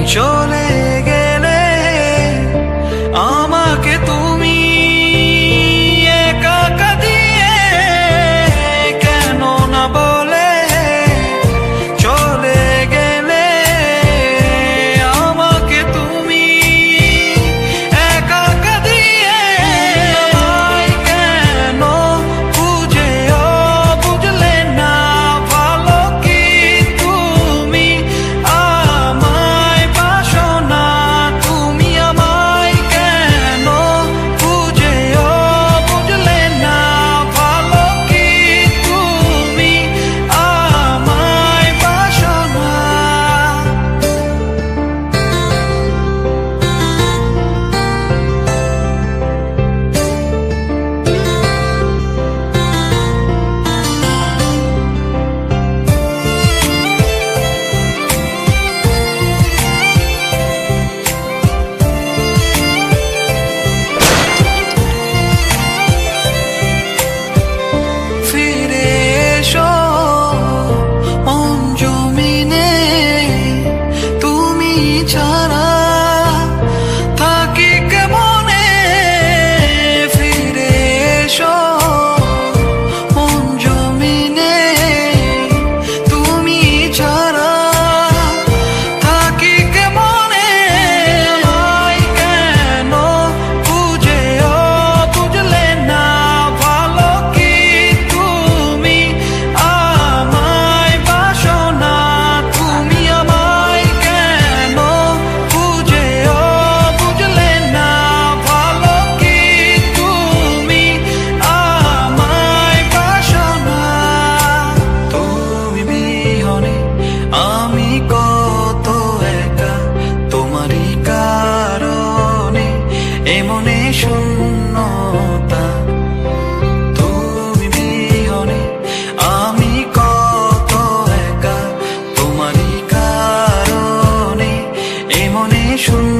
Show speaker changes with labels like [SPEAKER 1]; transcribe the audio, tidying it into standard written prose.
[SPEAKER 1] চলে গেলে আমাকে তুমি একা একা দিয়ে কেন না বলে চলে গেলে আমাকে তুমি একা একা দিয়ে কেন বুঝেও বুঝলে না ভালো কি তুমি আমায় বাসো না তুমি আমায় কেন বুঝেও বুঝলে না ভালো কি তুমি আমায় বাসো না ফিরে এসো মন জমিনে তুমি ছাড়া থাকি কেমনে ফিরে এসো মন জমিনে তুমি ছাড়া থাকি কেমনে আমায় কেন বুঝেও বুঝলে না ভালো কি তুমি আমায় বাসো না তুমি আমায় কেন বুঝেও বুঝলে না ভালো কি তুমি আমায় বাসো না তুমি বিহনে আমি কত একা তোমারই কারণে এমনে শূন্যতা তুমি বিহনে আমি কত একা তোমারই কারণে এমনে শূন্য